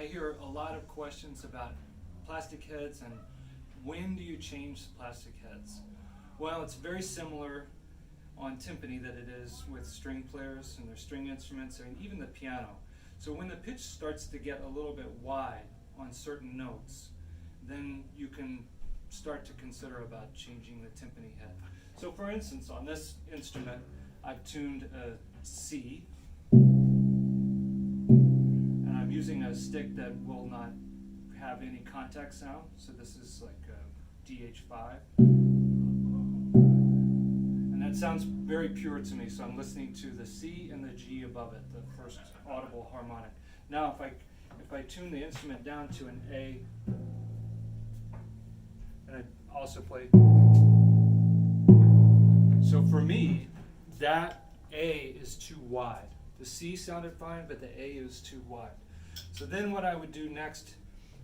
I hear a lot of questions about plastic heads and when do you change plastic heads? Well, it's very similar on timpani that it is with string players and their string instruments and even the piano. So when the pitch starts to get a little bit wide on certain notes, then you can start to consider about changing the timpani head. So for instance, on this instrument, I've tuned a C, and I'm using a stick that will not have any contact sound. So this is like a DH5. And that sounds very pure to me, so I'm listening to the C and the G above it, the first audible harmonic. Now if I tune the instrument down to an A, and I also play. So for me, that A is too wide. The C sounded fine, but the A is too wide. So then what I would do next,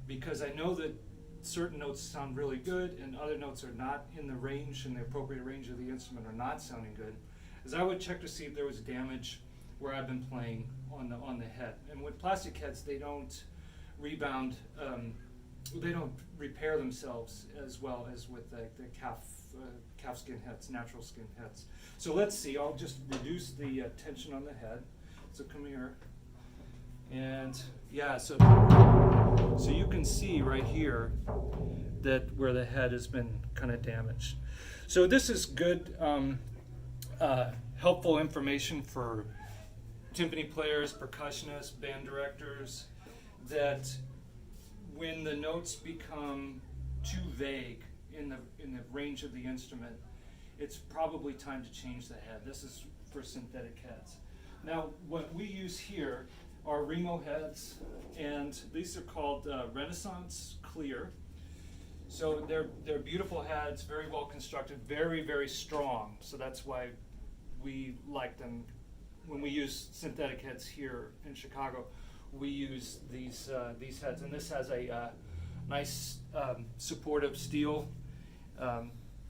because I know that certain notes sound really good and other notes are not in the range, in the appropriate range of the instrument, are not sounding good, is I would check to see if there was damage where I've been playing on the head. And with plastic heads, they don't rebound, they don't repair themselves as well as with the calf skin heads, natural skin heads. So let's see, I'll just reduce the tension on the head. So come here. And yeah, so you can see right here that where the head has been kind of damaged. So this is good, helpful information for timpani players, percussionists, band directors, that when the notes become too vague in the range of the instrument, it's probably time to change the head. This is for synthetic heads. Now, what we use here are Remo heads, and these are called Renaissance Clear. So they're beautiful heads, very well constructed, very, very strong. So that's why we like them. When we use synthetic heads here in Chicago, we use these heads, and this has a nice supportive steel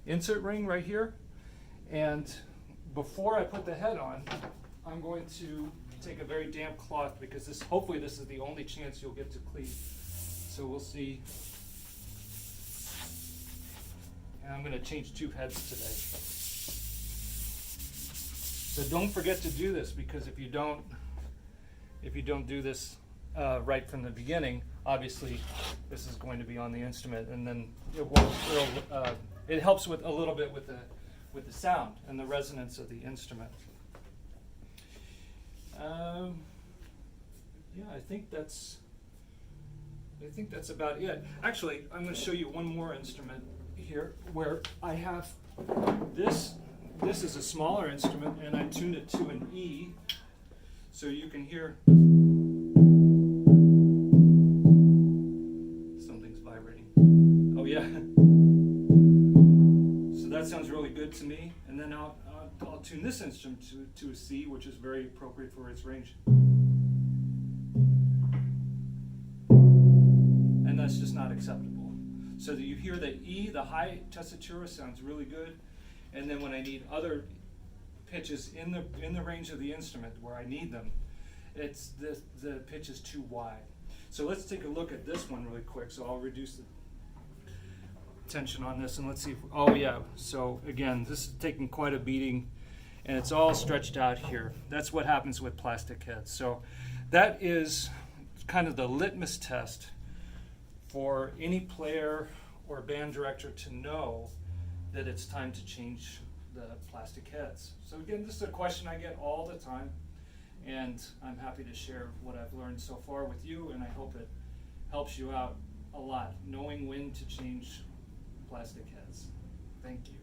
insert ring right here. And before I put the head on, I'm going to take a very damp cloth, because hopefully this is the only chance you'll get to clean. So we'll see. And I'm going to change 2 heads today. So don't forget to do this, because if you don't do this right from the beginning, obviously this is going to be on the instrument, and then it helps with a little bit with the sound and the resonance of the instrument. Yeah, I think that's about it. Actually, I'm going to show you one more instrument here where I have this. This is a smaller instrument, and I tuned it to an E, so you can hear something's vibrating. Oh yeah. So that sounds really good to me. And then I'll tune this instrument to a C, which is very appropriate for its range. And that's just not acceptable. So that you hear the E, the high tessitura, sounds really good. And then when I need other pitches in the range of the instrument where I need them, it's the pitch is too wide. So let's take a look at this one really quick. So I'll reduce the tension on this, and let's see if, oh yeah, so again, this is taking quite a beating, and it's all stretched out here. That's what happens with plastic heads. So that is kind of the litmus test for any player or band director to know that it's time to change the plastic heads. So again, this is a question I get all the time, and I'm happy to share what I've learned so far with you, and I hope it helps you out a lot, knowing when to change plastic heads. Thank you.